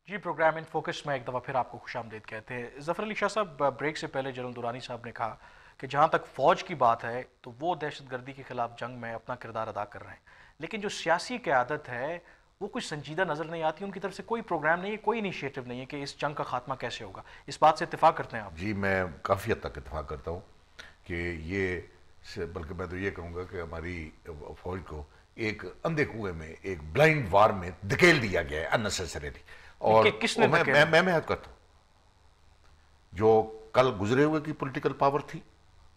Ji, programme in focus में एक दफ़ा फिर आपको खुशामदीद कहते हैं। ज़फ़र अली शाह साहब, ब्रेक से पहले जनरल दुरानी साहब ने कहा कि जहाँ तक फ़ौज की बात है तो वो दहशतगर्दी के ख़िलाफ़ जंग में अपना किरदार अदा कर रहे हैं, लेकिन जो सियासी क़यादत है वो कुछ संजीदा नज़र नहीं आती। उनकी तरफ से कोई प्रोग्राम नहीं है, कोई इनिशिएटिव नहीं है कि इस जंग का खात्मा कैसे होगा। इस बात से इत्तेफाक करते हैं आप? जी, मैं काफ़ी हद तक इत्तेफाक करता हूँ कि ये बल्कि मैं तो ये कहूँगा कि हमारी फौज को एक अंधे कुएं में, एक ब्लाइंड वार में धकेल दिया गया है अननेसेसरीली। और किसने मैं हद करता हूँ, जो कल गुजरे हुए की पॉलिटिकल पावर थी,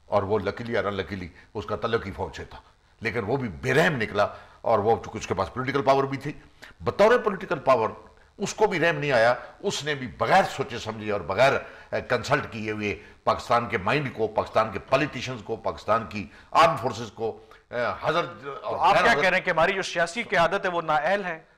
और वो लकीली या अनलकीली उसका तल्लुक ही फौज से था, लेकिन वो भी बेरहम निकला, और वो चूंकि उसके पास पॉलिटिकल पावर भी थी, बतौर पॉलिटिकल पावर उसको भी रहम नहीं आया। उसने भी बगैर सोचे समझे और बगैर कंसल्ट किए हुए पाकिस्तान के माइंड को, पाकिस्तान के पॉलिटिशियंस को, पाकिस्तान की आर्म फोर्सेस को हजर। तो आप क्या कह रहे हैं कि हमारी जो सियासी क़यादत है वो नाअहल है?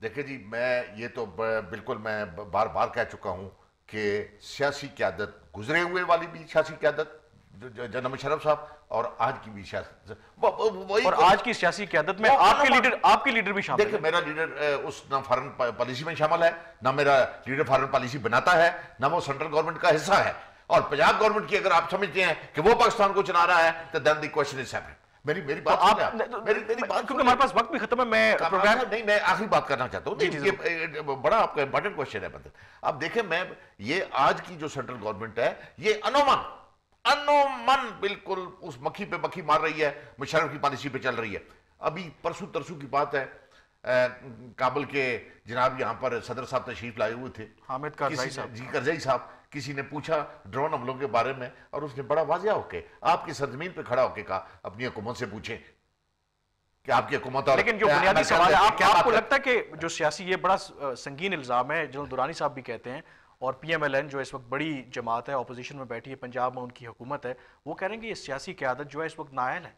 देखिए जी, मैं ये तो बिल्कुल मैं बार बार कह चुका हूं कि सियासी क़यादत, गुजरे हुए वाली भी सियासी क़यादत जनरल मुशर्रफ साहब, और आज की भी सियासत, और आज की सियासी क़यादत में आपके लीडर भी शामिल है। देखिए, मेरा लीडर उस ना फॉरेन पॉलिसी में शामिल है, ना मेरा लीडर फॉरेन पॉलिसी बनाता है, ना वो सेंट्रल गवर्नमेंट का हिस्सा है। और पंजाब गवर्नमेंट की अगर आप समझते हैं कि वो पाकिस्तान को चला रहा है, तो then the question is separate. मेरी बात मेरी बात, क्योंकि हमारे पास वक्त भी खत्म है, मैं प्रोग्राम नहीं, मैं आखिरी बात करना चाहता हूँ। ये बड़ा आपका इंपॉर्टेंट क्वेश्चन है। अब देखें, मैं ये आज की जो सेंट्रल गवर्नमेंट है, ये अनोमन बिल्कुल उस मक्खी पे मक्खी मार रही है, मुशर्रफ की पॉलिसी पे चल रही है। अभी परसों तरसों की बात है, काबुल के जनाब यहाँ पर सदर साहब तशरीफ लाए हुए थे, हामिद करज़ई साहब। जी, करज़ई साहब। किसी ने पूछा ड्रोन हमलों के बारे में, और उसने बड़ा वाज़ेह होके आपकी सरजमीन पे खड़ा होके कहा, अपनी हुकूमत से पूछें कि आपकी हुकूमत। लेकिन जो बुनियादी सवाल है, आपको लगता है कि जो सियासी, ये बड़ा संगीन इल्जाम है, जनरल दुरानी साहब भी कहते हैं, और PMLN जो इस वक्त बड़ी जमात है, अपोजिशन में बैठी है, पंजाब में उनकी हुकूमत है, वो कह रहे हैं कि ये सियासी क़यादत जो है इस वक्त नाअहल है।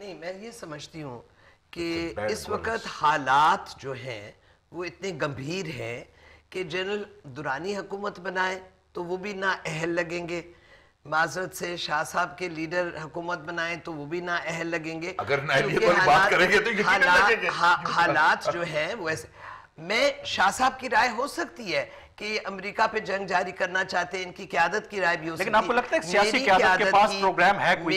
नहीं, मैं ये समझती हूँ कि इस वक्त हालात जो हैं वो इतने गंभीर हैं कि जनरल दुरानी हुकूमत बनाए तो वो भी नाअहल लगेंगे, माजरत से शाह साहब के लीडर हुकूमत बनाए तो वो भी नाअहल लगेंगे। अगर बात करेंगे तो हालात जो हैं वो ऐसे। मैं शाह साहब की राय हो सकती है कि अमेरिका पे जंग जारी करना चाहते हैं, इनकी क़यादत की राय भी हो सकती है, लेकिन आपको लगता है सियासी क़यादत के पास प्रोग्राम है कोई?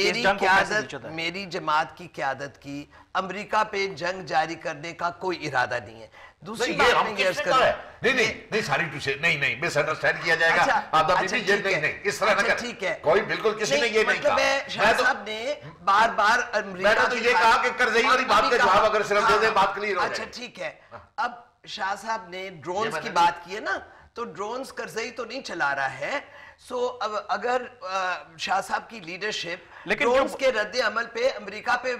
मेरी जमात की क़यादत की अमेरिका पे जंग जारी करने का कोई इरादा नहीं है। दूसरी बात नहीं, सारी टू से नहीं मिसअंडरस्टैंड किया जाएगा। नहीं, इस तरह अच्छा, ठीक है, कोई बिल्कुल किसी ने ये नहीं कहा। शाह साहब ने बार बार अमेरिका तो ये कहा कि करज़ई वाली बात का जवाब अगर सिर्फ दे दे, बात क्लियर हो जाए। अच्छा, ठीक है। अब शाह साहब ने ड्रोन्स की बात की है ना, तो ड्रोन्स करज़ई तो नहीं चला रहा है। सो अब अगर शाह साहब की लीडरशिप ड्रोन्स के रद्द अमल पे अमेरिका पे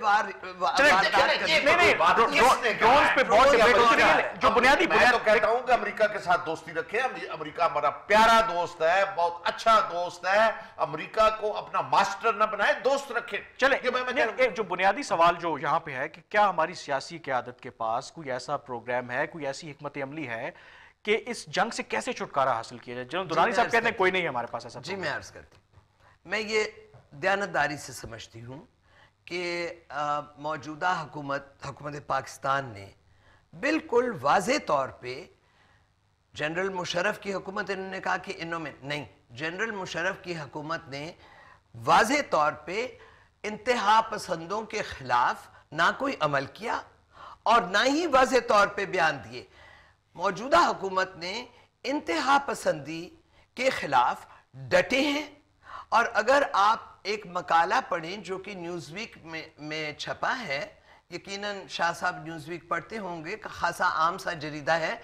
जो बुनियादी तो कहता हूं कि अमेरिका के साथ दोस्ती रखें। अमेरिका हमारा प्यारा दोस्त है, बहुत अच्छा दोस्त है। अमेरिका को अपना मास्टर ना बनाए, दोस्त रखें। चले, जो बुनियादी सवाल जो यहाँ पे है कि क्या हमारी सियासी क़यादत के पास कोई ऐसा प्रोग्राम है, कोई ऐसी हिकमत अमली है कि इस जंग से कैसे छुटकारा हासिल किया जाए? जनरल दुरानी साहब कहते हैं कोई नहीं है हमारे पास ऐसा। जी, मैं अर्ज करती हूँ, मैं ये दयानतदारी से समझती हूँ कि मौजूदा हुकूमत पाकिस्तान ने बिल्कुल वाज़े तौर पे जनरल मुशर्रफ की हुकूमत, इन्होंने कहा कि इन्होंने नहीं, जनरल मुशर्रफ की हुकूमत ने वाज़े तौर पे इंतहा पसंदों के खिलाफ ना कोई अमल किया और ना ही वाज़े तौर पे बयान दिए। मौजूदा हुकूमत ने इंतहा पसंदी के खिलाफ डटे हैं। और अगर आप एक मकाला पढ़ें जो कि न्यूज़वीक में छपा है, यकीनन शाह साहब न्यूज़वीक पढ़ते होंगे, खासा आम सा जरीदा है,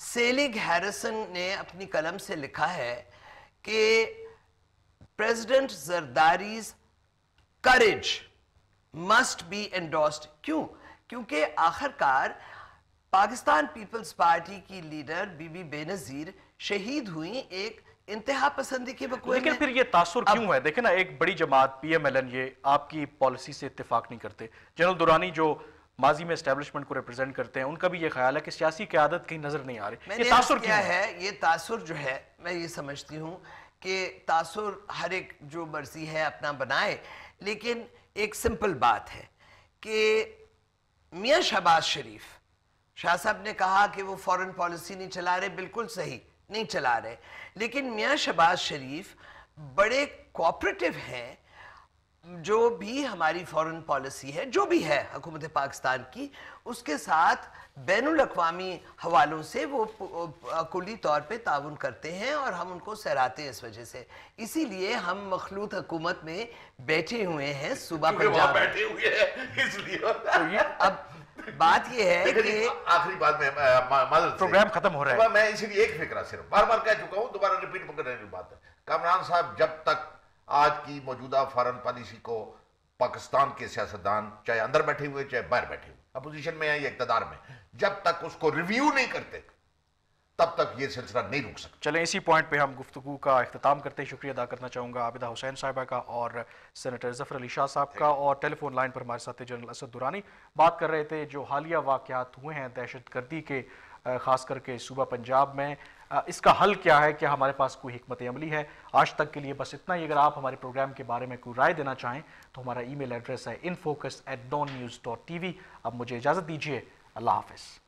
सेलिग हैरिसन ने अपनी कलम से लिखा है कि president Zardari's courage must be endorsed. क्यों? क्योंकि आखिरकार पाकिस्तान पीपल्स पार्टी की लीडर बीबी बेनजीर शहीद हुई एक इंतहा पसंदी के बकुए। लेकिन फिर ये तासुर क्यों है? देखे ना, एक बड़ी जमात PMLN ये आपकी पॉलिसी से इत्तेफाक नहीं करते। जनरल दुरानी जो माजी में एस्टेब्लिशमेंट को रिप्रेजेंट करते हैं, उनका भी ये ख्याल है कि सियासी क़यादत कहीं नजर नहीं आ रही। ये तासुर क्या है? ये तासुर जो है, मैं ये समझती हूँ कि तासुर हर एक जो मर्जी है अपना बनाए, लेकिन एक सिंपल बात है कि मियाँ शहबाज शरीफ शाह साहब ने कहा कि वो फॉरेन पॉलिसी नहीं चला रहे, बिल्कुल सही, नहीं चला रहे, लेकिन मियां शहबाज शरीफ बड़े कोऑपरेटिव हैं। जो भी हमारी फॉरेन पॉलिसी है, जो भी है हुकूमत पाकिस्तान की, उसके साथ बैनुल अक़वामी हवालों से वो कुली तौर पे ताउन करते हैं और हम उनको सराहते हैं इस वजह से। इसीलिए हम मखलूत हुकूमत में बैठे हुए हैं सूबा पंजाब बैठे हुए हैं इसलिए। अब बात यह है कि आखिरी बात में प्रोग्राम खत्म हो रहा है, मैं इसीलिए एक फिक्रा सिर्फ बार बार कह चुका हूं, दोबारा रिपीट करने की बात है। कामरान साहब जब तक आज की मौजूदा फॉरेन पॉलिसी को पाकिस्तान के सियासतदान, चाहे अंदर बैठे हुए चाहे बाहर बैठे हुए, अपोजिशन में है या इक़्तिदार में, जब तक उसको रिव्यू नहीं करते तब तक ये सिलसिला नहीं रुक सकता। चलें इसी पॉइंट पे हम गुफ्तगू का इख्तिताम करते हैं। शुक्रिया अदा करना चाहूँगा आबिदा हुसैन साहिबा का और सेनेटर ज़फ़र अली शाह साहब का। और टेलीफोन लाइन पर हमारे साथ थे जनरल असद दुरानी। बात कर रहे थे जो हालिया वाक़यात हुए हैं दहशत गर्दी के, ख़ास करके सूबा पंजाब में, इसका हल क्या है, क्या हमारे पास कोई हिकमत अमली है। आज तक के लिए बस इतना ही। अगर आप हमारे प्रोग्राम के बारे में कोई राय देना चाहें तो हमारा email एड्रेस है infocus@dawnnews.tv। अब मुझे इजाज़त दीजिए, अल्लाह हाफ़िज़।